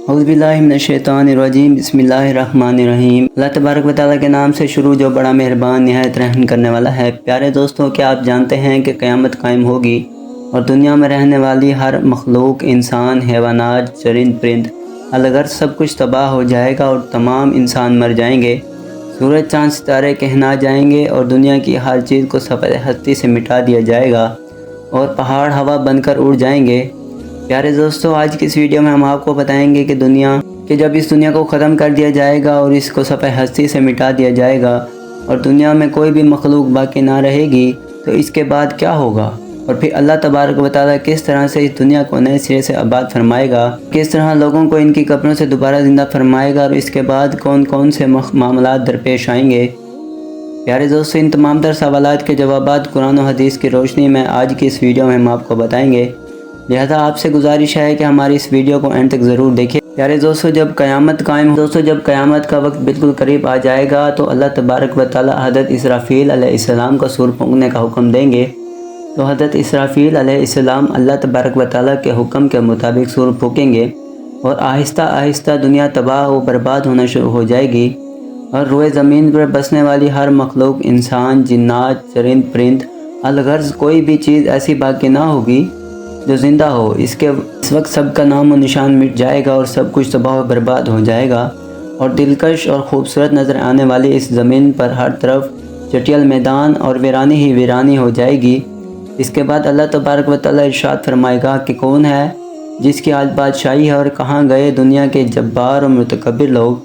اعوذ باللہ من الشیطان الرجیم، بسم اللہ الرحمن الرحیم۔ اللہ تبارک و تعالیٰ کے نام سے شروع جو بڑا مہربان نہایت رحم کرنے والا ہے۔ پیارے دوستوں، کیا آپ جانتے ہیں کہ قیامت قائم ہوگی اور دنیا میں رہنے والی ہر مخلوق، انسان، حیوانات، چرند پرند، الغرض سب کچھ تباہ ہو جائے گا اور تمام انسان مر جائیں گے، سورج چاند ستارے کہنا جائیں گے اور دنیا کی ہر چیز کو صفحہ ہستی سے مٹا دیا جائے گا اور پہاڑ ہوا بن کر اڑ جائیں گے۔ پیارے دوستو، آج کی اس ویڈیو میں ہم آپ کو بتائیں گے کہ جب اس دنیا کو ختم کر دیا جائے گا اور اس کو صفحہ ہستی سے مٹا دیا جائے گا اور دنیا میں کوئی بھی مخلوق باقی نہ رہے گی تو اس کے بعد کیا ہوگا، اور پھر اللہ تبارک و تعالیٰ کس طرح سے اس دنیا کو نئے سرے سے آباد فرمائے گا، کس طرح لوگوں کو ان کی قبروں سے دوبارہ زندہ فرمائے گا اور اس کے بعد کون کون سے معاملات درپیش آئیں گے۔ پیارے دوستو، ان تمام تر سوالات کے جوابات قرآن و حدیث کی روشنی میں آج کی اس ویڈیو میں ہم آپ کو بتائیں گے، لہذا آپ سے گزارش ہے کہ ہماری اس ویڈیو کو اینڈ تک ضرور دیکھیں۔ پیارے دوستو، جب قیامت کا وقت بالکل قریب آ جائے گا تو اللہ تبارک و تعالیٰ حضرت اسرافیل علیہ السلام کو سور پھونکنے کا حکم دیں گے، تو حضرت اسرافیل علیہ السلام اللہ تبارک و تعالیٰ کے حکم کے مطابق سور پھونکیں گے اور آہستہ آہستہ دنیا تباہ و برباد ہونا شروع ہو جائے گی اور روئے زمین پر بسنے والی ہر مخلوق، انسان، جنات، چرند پرند، الغرض کوئی بھی چیز ایسی باقی نہ ہوگی جو زندہ ہو۔ اس وقت سب کا نام و نشان مٹ جائے گا اور سب کچھ تباہ و برباد ہو جائے گا اور دلکش اور خوبصورت نظر آنے والی اس زمین پر ہر طرف چٹیل میدان اور ویرانی ہی ویرانی ہو جائے گی۔ اس کے بعد اللہ تبارک و تعالیٰ ارشاد فرمائے گا کہ کون ہے جس کی آج بادشاہی ہے اور کہاں گئے دنیا کے جبار اور متکبر لوگ۔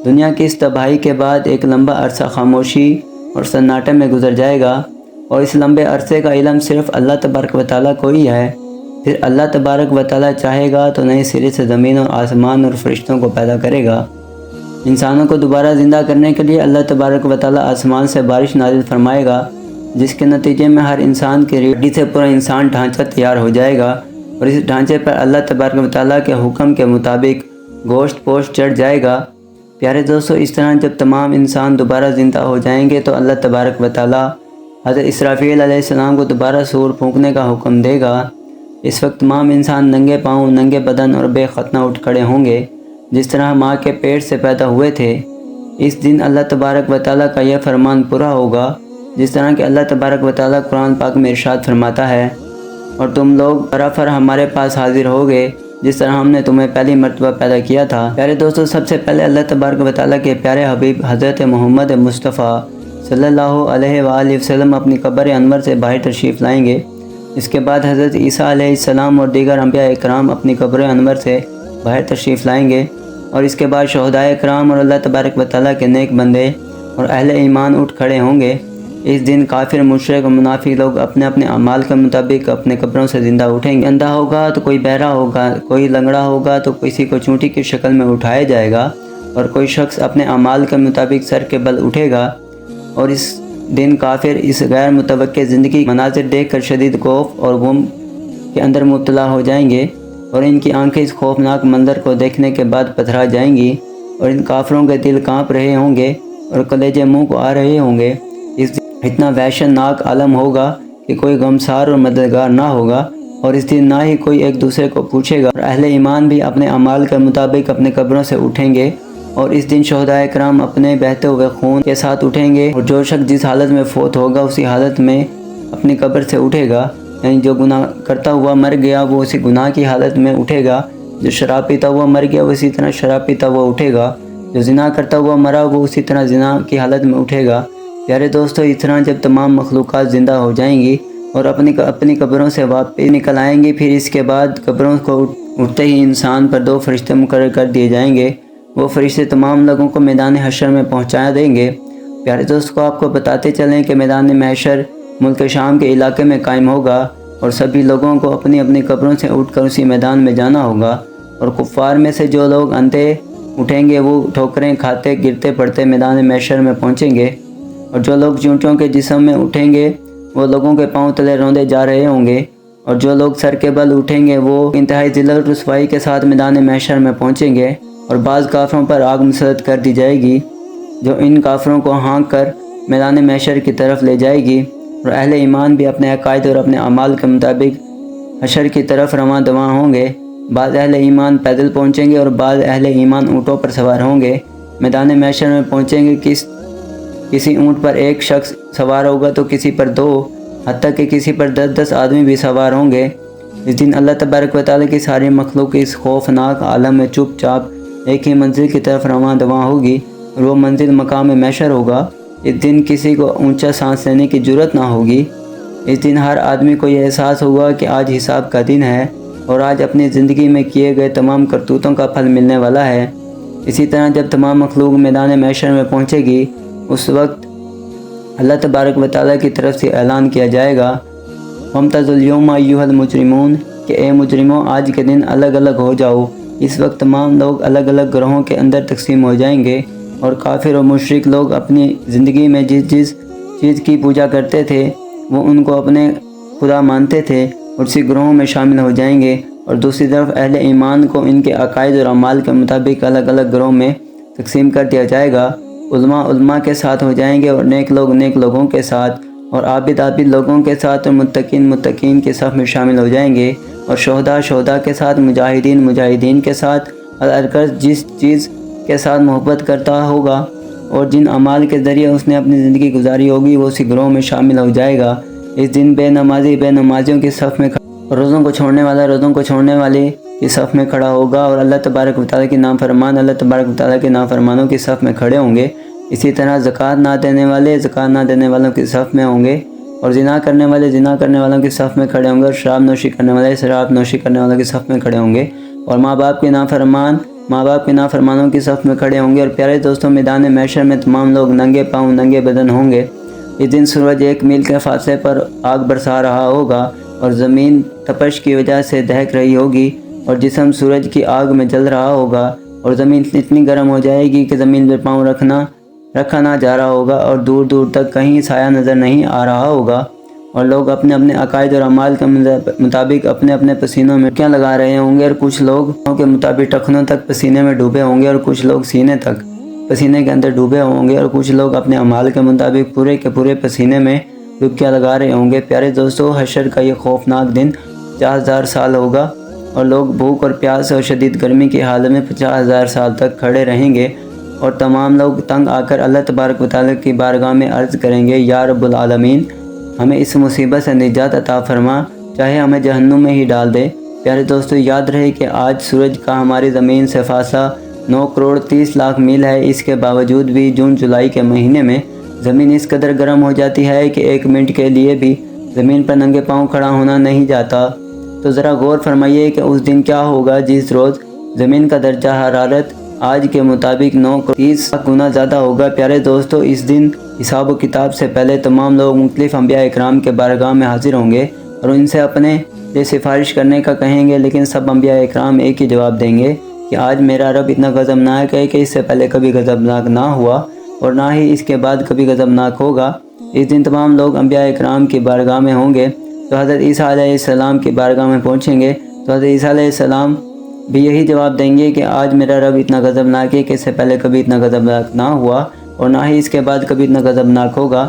دنیا کی اس تباہی کے بعد ایک لمبا عرصہ خاموشی اور سناٹے میں گزر جائے گا اور اس لمبے عرصے کا علم صرف اللہ تبارک و تعالیٰ کو ہی ہے۔ پھر اللہ تبارک و تعالیٰ چاہے گا تو نئے سرے سے زمین اور آسمان اور فرشتوں کو پیدا کرے گا۔ انسانوں کو دوبارہ زندہ کرنے کے لیے اللہ تبارک و تعالیٰ آسمان سے بارش نازل فرمائے گا، جس کے نتیجے میں ہر انسان کی ریڑھ سے پورا انسان ڈھانچہ تیار ہو جائے گا اور اس ڈھانچے پر اللہ تبارک و تعالیٰ کے حکم کے مطابق گوشت پوشت چڑھ جائے گا۔ پیارے دوستو، اس طرح جب تمام انسان دوبارہ زندہ ہو جائیں گے تو اللہ تبارک و تعالیٰ حضرت اسرافیل علیہ السلام کو دوبارہ سور پھونکنے کا حکم دے گا۔ اس وقت تمام انسان ننگے پاؤں، ننگے بدن اور بے ختنہ اٹھ کھڑے ہوں گے، جس طرح ماں کے پیٹ سے پیدا ہوئے تھے۔ اس دن اللہ تبارک و تعالیٰ کا یہ فرمان پورا ہوگا، جس طرح کہ اللہ تبارک و تعالیٰ قرآن پاک میں ارشاد فرماتا ہے، اور تم لوگ برابر ہمارے پاس حاضر ہوگے جس طرح ہم نے تمہیں پہلی مرتبہ پیدا کیا تھا۔ پیارے دوستو، سب سے پہلے اللہ تبارک و تعالیٰ کے پیارے حبیب حضرت محمد مصطفیٰ صلی اللہ علیہ وآلہ وسلم اپنی قبر انور سے باہر تشریف لائیں گے۔ اس کے بعد حضرت عیسیٰ علیہ السلام اور دیگر انبیاء اکرام اپنی قبر انور سے باہر تشریف لائیں گے، اور اس کے بعد شہداء اکرام اور اللہ تبارک و تعالیٰ کے نیک بندے اور اہل ایمان اٹھ کھڑے ہوں گے۔ اس دن کافر، مشرک اور منافق لوگ اپنے اپنے اعمال کے مطابق اپنے قبروں سے زندہ اٹھیں گے۔ اندھا ہوگا تو کوئی بہرا ہوگا، کوئی لنگڑا ہوگا تو کسی کو چونٹی کی شکل میں اٹھایا جائے گا، اور کوئی شخص اپنے اعمال کے مطابق سر کے بل اٹھے گا۔ اور اس دن کافر اس غیر متوقع زندگی مناظر دیکھ کر شدید خوف اور غم کے اندر مبتلا ہو جائیں گے، اور ان کی آنکھیں اس خوفناک منظر کو دیکھنے کے بعد پتھرا جائیں گی، اور ان کافروں کے دل کانپ رہے ہوں گے اور کلیجے منہ کو آ رہے ہوں گے۔ اس دن اتنا وحشت ناک عالم ہوگا کہ کوئی غمسار اور مددگار نہ ہوگا، اور اس دن نہ ہی کوئی ایک دوسرے کو پوچھے گا، اور اہل ایمان بھی اپنے اعمال کے مطابق اپنے قبروں سے اٹھیں گے۔ اور اس دن شہداء کرام اپنے بہتے ہوئے خون کے ساتھ اٹھیں گے، اور جو شخص جس حالت میں فوت ہوگا اسی حالت میں اپنی قبر سے اٹھے گا، یعنی جو گناہ کرتا ہوا مر گیا وہ اسی گناہ کی حالت میں اٹھے گا، جو شراب پیتا ہوا مر گیا وہ اسی طرح شراب پیتا ہوا اٹھے گا، جو زنا کرتا ہوا مرا وہ اسی طرح زنا کی حالت میں اٹھے گا۔ پیارے دوستو، اس طرح جب تمام مخلوقات زندہ ہو جائیں گی اور اپنی قبروں سے واپس نکل آئیں گی، پھر اس کے بعد قبروں کو اٹھتے ہی انسان پر دو فرشتے مقرر کر دیے جائیں گے۔ وہ فرشتے تمام لوگوں کو میدان حشر میں پہنچا دیں گے۔ پیارے دوستو، آپ کو بتاتے چلیں کہ میدان محشر ملک شام کے علاقے میں قائم ہوگا، اور سبھی لوگوں کو اپنی اپنی قبروں سے اٹھ کر اسی میدان میں جانا ہوگا، اور کفار میں سے جو لوگ اندھے اٹھیں گے وہ ٹھوکریں کھاتے گرتے پڑتے میدان محشر میں پہنچیں گے، اور جو لوگ چونٹیوں کے جسم میں اٹھیں گے وہ لوگوں کے پاؤں تلے روندے جا رہے ہوں گے، اور جو لوگ سر کے بل اٹھیں گے وہ انتہائی ذلت و رسوائی کے ساتھ میدان محشر میں پہنچیں گے، اور بعض کافروں پر آگ مسلط کر دی جائے گی جو ان کافروں کو ہانک کر میدان محشر کی طرف لے جائے گی، اور اہل ایمان بھی اپنے عقائد اور اپنے اعمال کے مطابق حشر کی طرف رواں دواں ہوں گے۔ بعض اہل ایمان پیدل پہنچیں گے اور بعض اہل ایمان اونٹوں پر سوار ہوں گے۔ میدان محشر میں پہنچیں گے، کسی اونٹ پر ایک شخص سوار ہوگا تو کسی پر 2، حتیٰ کہ کسی پر 10 آدمی بھی سوار ہوں گے۔ اس دن اللہ تبارک و تعالیٰ کی ساری مخلوق اس خوفناک عالم میں چپ چاپ ایک ہی منزل کی طرف رواں دواں ہوگی، اور وہ منزل مقام محشر ہوگا۔ اس دن کسی کو اونچا سانس لینے کی جرت نہ ہوگی۔ اس دن ہر آدمی کو یہ احساس ہوگا کہ آج حساب کا دن ہے اور آج اپنی زندگی میں کیے گئے تمام کرتوتوں کا پھل ملنے والا ہے۔ اسی طرح جب تمام مخلوق میدان محشر میں پہنچے گی، اس وقت اللہ تبارک و تعالیٰ کی طرف سے اعلان کیا جائے گا، وَامْتَازُوا الْيَوْمَ أَيُّهَا الْمُجْرِمُونَ، کہ اے مجرموں آج کے دن الگ الگ ہو جاؤ۔ اس وقت تمام لوگ الگ الگ گروہوں کے اندر تقسیم ہو جائیں گے، اور کافر و مشرک لوگ اپنی زندگی میں جس چیز کی پوجا کرتے تھے وہ ان کو اپنے خدا مانتے تھے، اور اسی گروہوں میں شامل ہو جائیں گے، اور دوسری طرف اہل ایمان کو ان کے عقائد اور اعمال کے مطابق الگ الگ گروہوں میں تقسیم کر دیا جائے گا۔ علماء کے ساتھ ہو جائیں گے، اور نیک لوگوں کے ساتھ، اور عابد لوگوں کے ساتھ، اور متقین کے صف میں شامل ہو جائیں گے، اور شہداء کے ساتھ، مجاہدین کے ساتھ، ہر کس جس چیز کے ساتھ محبت کرتا ہوگا اور جن اعمال کے ذریعے اس نے اپنی زندگی گزاری ہوگی وہ اسی گروہ میں شامل ہو جائے گا۔ اس دن بے نمازیوں کے صف میں روزوں کو چھوڑنے والے کی صف میں کھڑا ہوگا، اور اللہ تبارک و تعالیٰ کے نافرمانوں کی صف میں کھڑے ہوں گے۔ اسی طرح زکوٰۃ نہ دینے والوں کی صف میں ہوں گے، اور زنا کرنے والوں کی صف میں کھڑے ہوں گے، اور شراب نوشی کرنے والوں کی صف میں کھڑے ہوں گے، اور ماں باپ کے نافرمانوں کی صف میں کھڑے ہوں گے۔ اور پیارے دوستوں، میدان محشر میں تمام لوگ ننگے پاؤں ننگے بدن ہوں گے۔ اس دن سورج 1 میل کے فاصلے پر آگ برسا رہا ہوگا، اور زمین تپش کی وجہ سے دہک رہی ہوگی، اور جسم سورج کی آگ میں جل رہا ہوگا، اور زمین اتنی گرم ہو جائے گی کہ زمین پر پاؤں رکھا نہ جا رہا ہوگا، اور دور دور تک کہیں سایہ نظر نہیں آ رہا ہوگا، اور لوگ اپنے اپنے عقائد اور اعمال کے مطابق اپنے اپنے پسینوں میں ڈبکیاں لگا رہے ہوں گے، اور کچھ لوگ کے مطابق ٹخنوں تک پسینے میں ڈوبے ہوں گے، اور کچھ لوگ سینے تک پسینے کے اندر ڈوبے ہوں گے، اور کچھ لوگ اپنے اعمال کے مطابق پورے کے پورے پسینے میں ڈبکیاں لگا رہے ہوں گے۔ پیارے دوستو، حشر کا یہ خوفناک دن 50,000 سال ہوگا، اور لوگ بھوک اور پیاس اور شدید گرمی کی حالت میں 50,000 سال تک کھڑے رہیں گے، اور تمام لوگ تنگ آ کر اللہ تبارک و تعالیٰ کی بارگاہ میں عرض کریں گے، یا رب العالمین، ہمیں اس مصیبت سے نجات عطا فرما، چاہے ہمیں جہنم میں ہی ڈال دے۔ پیارے دوستو، یاد رہے کہ آج سورج کا ہماری زمین سے فاصلہ 9 کروڑ 30 لاکھ میل ہے۔ اس کے باوجود بھی جون جولائی کے مہینے میں زمین اس قدر گرم ہو جاتی ہے کہ 1 منٹ کے لیے بھی زمین پر ننگے پاؤں کھڑا ہونا نہیں جاتا۔ تو ذرا غور فرمائیے کہ اس دن کیا ہوگا جس روز زمین کا درجہ حرارت آج کے مطابق 9 کروڑ 30 لاکھ گنا زیادہ ہوگا۔ پیارے دوستو، اس دن حساب و کتاب سے پہلے تمام لوگ مختلف انبیاء اکرام کے بارگاہ میں حاضر ہوں گے، اور ان سے اپنے لیے سفارش کرنے کا کہیں گے، لیکن سب انبیاء اکرام ایک ہی جواب دیں گے کہ آج میرا رب اتنا غضبناک ہے کہ اس سے پہلے کبھی غضبناک نہ ہوا، اور نہ ہی اس کے بعد کبھی غضبناک ہوگا۔ اس دن تمام لوگ انبیاء اکرام کی بارگاہ میں ہوں گے، تو حضرت عیسیٰ علیہ السلام کی بارگاہ میں پہنچیں گے، تو حضرت عیسیٰ علیہ السلام بھی یہی جواب دیں گے کہ آج میرا رب اتنا غضبناک ہے کہ اس سے پہلے کبھی اتنا غضبناک نہ ہوا، اور نہ ہی اس کے بعد کبھی اتنا غضبناک ہوگا۔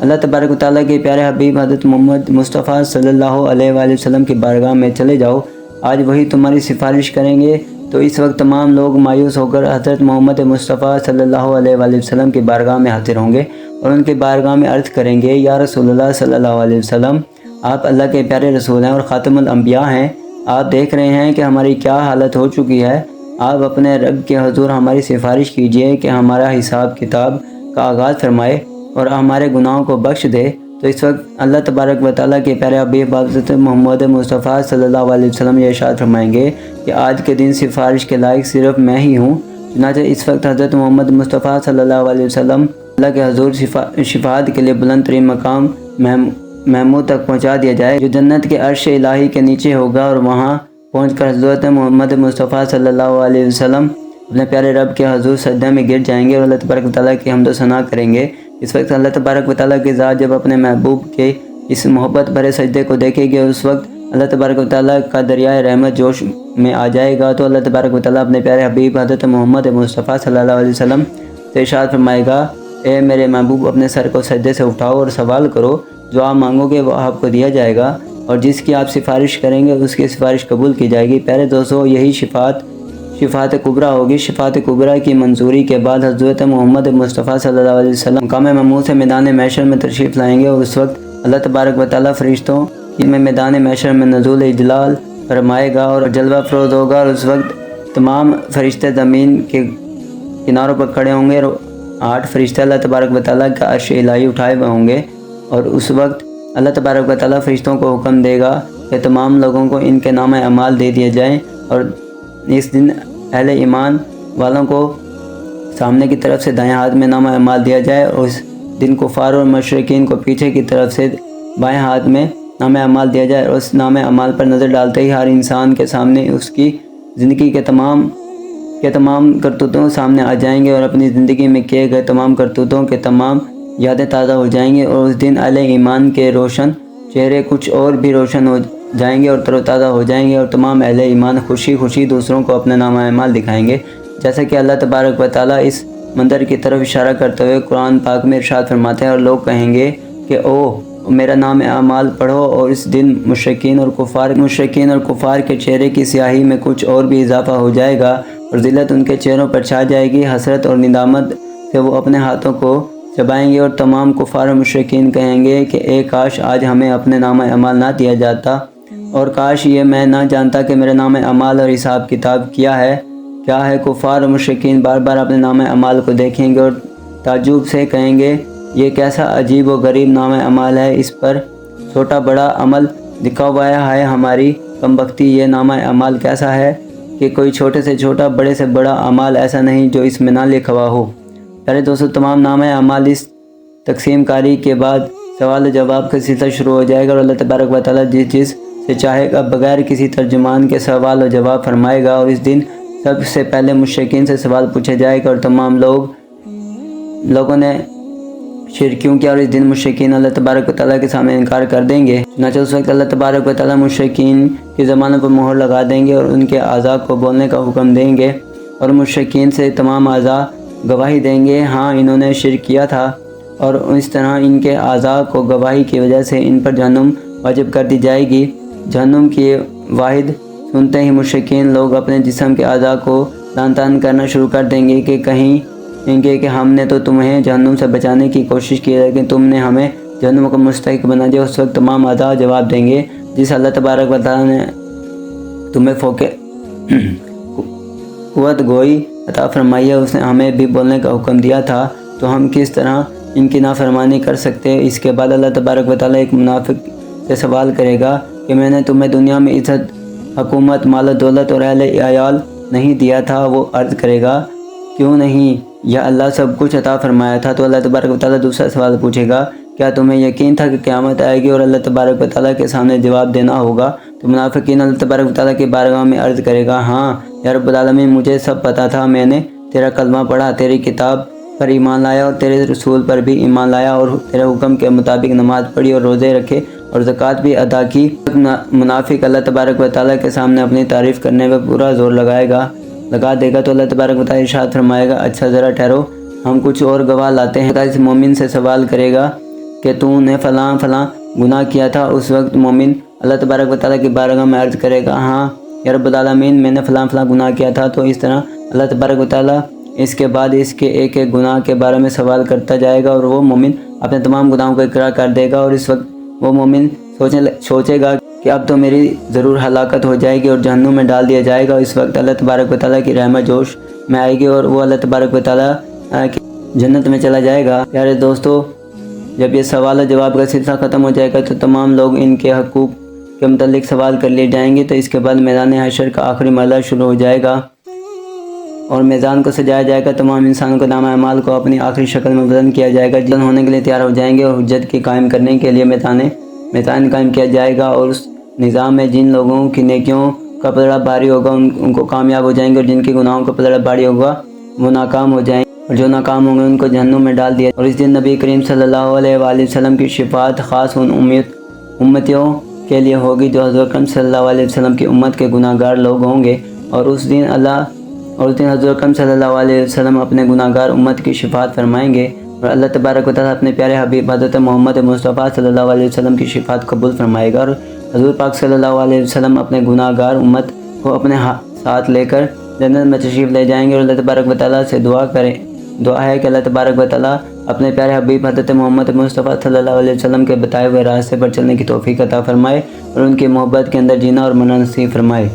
اللہ تبارک و تعالیٰ کے پیارے حبیب حضرت محمد مصطفیٰ صلی اللہ علیہ وآلہ وسلم کی بارگاہ میں چلے جاؤ، آج وہی تمہاری سفارش کریں گے۔ تو اس وقت تمام لوگ مایوس ہو کر حضرت محمد مصطفیٰ صلی اللہ علیہ وآلہ وسلم کی بارگاہ میں حاضر ہوں گے، اور ان کی بارگاہ میں عرض کریں گے، یا رسول اللہ صلی اللہ علیہ وسلم، آپ اللہ کے پیارے رسول ہیں اور خاتم الانبیاء ہیں، آپ دیکھ رہے ہیں کہ ہماری کیا حالت ہو چکی ہے، آپ اپنے رب کے حضور ہماری سفارش کیجئے کہ ہمارا حساب کتاب کا آغاز فرمائے اور ہمارے گناہوں کو بخش دے۔ تو اس وقت اللہ تبارک و تعالیٰ کے پیارے حبیب حضرت محمد مصطفیٰ صلی اللہ علیہ وسلم یہ ارشاد فرمائیں گے کہ آج کے دن سفارش کے لائق صرف میں ہی ہوں۔ چنانچہ اس وقت حضرت محمد مصطفیٰ صلی اللہ علیہ وسلم اللہ کے حضور شفاعت کے لیے بلند ترین مقام محمود تک پہنچا دیا جائے، جو جنت کے عرش الہی کے نیچے ہوگا، اور وہاں پہنچ کر حضرت محمد مصطفیٰ صلی اللہ علیہ وسلم اپنے پیارے رب کے حضور سجدہ میں گر جائیں گے اور اللہ تبارک و تعالیٰ کی حمد و ثنا کریں گے۔ اس وقت اللہ تبارک و تعالیٰ کی ذات جب اپنے محبوب کے اس محبت بھرے سجدے کو دیکھے گی، اور اس وقت اللہ تبارک و تعالیٰ کا دریائے رحمت جوش میں آ جائے گا، تو اللہ تبارک و تعالیٰ اپنے پیارے حبیب حضرت محمد مصطفیٰ صلی اللہ علیہ وسلم سے ارشاد فرمائے گا، اے میرے محبوب، اپنے سر کو سجدے سے اٹھاؤ اور سوال کرو، جو آپ مانگو گے وہ آپ کو دیا جائے گا۔ اور جس کی آپ سفارش کریں گے اس کی سفارش قبول کی جائے گی۔ پیارے دوستو، یہی شفاعت کبریٰ ہوگی۔ شفاعت کبریٰ کی منظوری کے بعد حضرت محمد مصطفیٰ صلی اللہ علیہ وسلم مقام محمود سے میدان محشر میں تشریف لائیں گے، اور اس وقت اللہ تبارک و تعالیٰ فرشتوں کی میں میدان محشر میں نزول اجلال فرمائے گا اور جلوہ افروز ہوگا، اور اس وقت تمام فرشتے زمین کے کناروں پر کھڑے ہوں گے، اور 8 فرشتے اللہ تبارک و تعالیٰ کا عرش الہی اٹھائے ہوئے ہوں گے، اور اس وقت اللہ تبارک و تعالیٰ فرشتوں کو حکم دے گا کہ تمام لوگوں کو ان کے نام اعمال دے دیے جائیں، اور اس دن اہل ایمان والوں کو سامنے کی طرف سے دائیں ہاتھ میں نام اعمال دیا جائے، اور اس دن کفار اور مشرکین کو پیچھے کی طرف سے بائیں ہاتھ میں نام اعمال دیا جائے، اور اس نام اعمال پر نظر ڈالتے ہی ہر انسان کے سامنے اس کی زندگی کے تمام کرتوتوں سامنے آ جائیں گے، اور اپنی زندگی میں کیے گئے تمام کرتوتوں کے تمام یادیں تازہ ہو جائیں گے، اور اس دن اہل ایمان کے روشن چہرے کچھ اور بھی روشن ہو جائیں گے اور تر و تازہ ہو جائیں گے، اور تمام اہل ایمان خوشی خوشی دوسروں کو اپنے نام اعمال دکھائیں گے، جیسا کہ اللہ تبارک و تعالیٰ اس منظر کی طرف اشارہ کرتے ہوئے قرآن پاک میں ارشاد فرماتے ہیں، اور لوگ کہیں گے کہ او میرا نام اعمال پڑھو، اور اس دن مشرکین اور کفار کے چہرے کی سیاہی میں کچھ اور بھی اضافہ ہو جائے گا، اور ذلت ان کے چہروں پر چھا جائے گی، حسرت اور ندامت سے وہ اپنے ہاتھوں کو چبائیں گے، اور تمام کفار و مشرکین کہیں گے کہ اے کاش آج ہمیں اپنے نام اعمال نہ دیا جاتا، اور کاش یہ میں نہ جانتا کہ میرے نام اعمال اور حساب کتاب کیا ہے۔ کفار و مشرکین بار بار اپنے نام اعمال کو دیکھیں گے اور تعجب سے کہیں گے یہ کیسا عجیب و غریب نام اعمال ہے، اس پر چھوٹا بڑا عمل لکھا ہوا ہے، ہماری کم بختی یہ نام اعمال کیسا ہے کہ کوئی چھوٹے سے چھوٹا بڑے سے بڑا عمل ایسا نہیں جو اس میں نہ لکھا ہوا ہو۔ پیارے دوستو، تمام نام اعمال اس تقسیم کاری کے بعد سوال و جواب کا سلسلہ شروع ہو جائے گا، اور اللہ تبارک و تعالیٰ جس سے چاہے گا بغیر کسی ترجمان کے سوال و جواب فرمائے گا، اور اس دن سب سے پہلے مشرکین سے سوال پوچھا جائے گا، اور تمام لوگوں نے شرک کیوں کیا، اور اس دن مشرکین اللہ تبارک و تعالیٰ کے سامنے انکار کر دیں گے۔ چنانچہ اس وقت اللہ تبارک و تعالیٰ مشرکین کی زبانوں پر مہر لگا دیں گے، اور ان کے اعضاء کو بولنے کا حکم دیں گے، اور مشرکین سے تمام اعضاء گواہی دیں گے ہاں انہوں نے شرک کیا تھا، اور اس طرح ان کے اعضاء کو گواہی کی وجہ سے ان پر جہنم واجب کر دی جائے گی۔ جہنم کی واحد سنتے ہی مشرکین لوگ اپنے جسم کے اعضاء کو لعن طعن کرنا شروع کر دیں گے کہ ہم نے تو تمہیں جہنم سے بچانے کی کوشش کی، لیکن تم نے ہمیں جہنم کا مستحق بنا دیا۔ اس وقت تمام اعضاء جواب دیں گے جس اللہ تبارک و تعالیٰ نے تمہیں فوق قوت گوئی عطا فرمائی ہے، اس نے ہمیں بھی بولنے کا حکم دیا تھا، تو ہم کس طرح ان کی نافرمانی کر سکتے ہیں۔ اس کے بعد اللہ تبارک و تعالیٰ ایک منافق سے سوال کرے گا کہ میں نے تمہیں دنیا میں عزت، حکومت، مال و دولت اور اہل عیال نہیں دیا تھا؟ وہ عرض کرے گا کیوں نہیں یا اللہ سب کچھ عطا فرمایا تھا۔ تو اللہ تبارک و تعالیٰ دوسرا سوال پوچھے گا کیا تمہیں یقین تھا کہ قیامت آئے گی اور اللہ تبارک و تعالیٰ کے سامنے جواب دینا ہوگا؟ تو منافقین اللہ تبارک و تعالیٰ کی بارگاہ میں عرض کرے گا ہاں یا رب العالمین، مجھے سب پتہ تھا، میں نے تیرا کلمہ پڑھا، تیری کتاب پر ایمان لایا اور تیرے رسول پر بھی ایمان لایا، اور تیرے حکم کے مطابق نماز پڑھی اور روزے رکھے اور زکوٰۃ بھی ادا کی۔ منافق اللہ تبارک و تعالیٰ کے سامنے اپنی تعریف کرنے میں پورا زور لگا دے گا، تو اللہ تبارک و تعالیٰ ارشاد فرمائے گا اچھا ذرا ٹھہرو، ہم کچھ اور گواہ لاتے ہیں۔ اس مومن سے سوال کرے گا کہ تو نے فلاں گناہ کیا تھا۔ اس وقت مومن اللہ تبارک و تعالیٰ کی بارگاہ میں عرض کرے گا ہاں یا رب العالمین، میں نے فلاں گناہ کیا تھا۔ تو اس طرح اللہ تبارک و تعالیٰ اس کے بعد اس کے ایک ایک گناہ کے بارے میں سوال کرتا جائے گا، اور وہ مومن اپنے تمام گناہوں کو اقرار کر دے گا، اور اس وقت وہ مومن سوچے گا کہ اب تو میری ضرور ہلاکت ہو جائے گی اور جہنم میں ڈال دیا جائے گا۔ اس وقت اللہ تبارک و تعالیٰ کی رحمت جوش میں آئے گی اور وہ اللہ تبارک و تعالیٰ کی جنت میں چلا جائے گا۔ پیارے دوستو، جب یہ سوال و جواب کا سلسلہ ختم ہو جائے گا تو تمام لوگ ان کے حقوق کے متعلق سوال کر لیے جائیں گے، تو اس کے بعد میدان حشر کا آخری مرحلہ شروع ہو جائے گا اور میدان کو سجایا جائے گا۔ تمام انسانوں کے نام اعمال کو اپنی آخری شکل میں بدل کیا جائے گا، جلد ہونے کے لیے تیار ہو جائیں گے، اور حجت کی قائم کرنے کے لیے میدان قائم کیا جائے گا، اور اس نظام میں جن لوگوں کی نیکیوں کا پلڑا بھاری ہوگا ان کو کامیاب ہو جائیں گے، اور جن کے گناہوں کا پلڑا بھاری ہوگا وہ ناکام ہو جائیں گے، اور جو ناکام ہوں گے ان کو جہنم میں ڈال دیا۔ اور اس دن نبی کریم صلی اللہ علیہ وآلہ وسلم کی شفاعت خاص ان امتیوں کے لیے ہوگی جو حضرت اکرم صلی اللہ علیہ وسلم کی امت کے گناہ گار لوگ ہوں گے، اور اس دن حضرت اکرم صلی اللہ علیہ وسلم اپنے گناہ گار امت کی شفاعت فرمائیں گے، اور اللہ تبارک و تعالیٰ اپنے پیارے حبیب حضرت محمد مصطفیٰ صلی اللہ علیہ وسلم کی شفاعت قبول فرمائے گا، اور حضور پاک صلی اللہ علیہ وسلم اپنے گناہ گار امت کو اپنے ساتھ لے کر جنت میں تشریف لے جائیں گے۔ اور اللہ تبارک و تعالیٰ سے دعا ہے کہ اللہ تبارک و تعالیٰ اپنے پیارے حبیب حضرت محمد مصطفیٰ صلی اللہ علیہ وسلم کے بتائے ہوئے راستے پر چلنے کی توفیق عطا فرمائے اور ان کی محبت کے اندر جینا اور مرنا نصیب فرمائے۔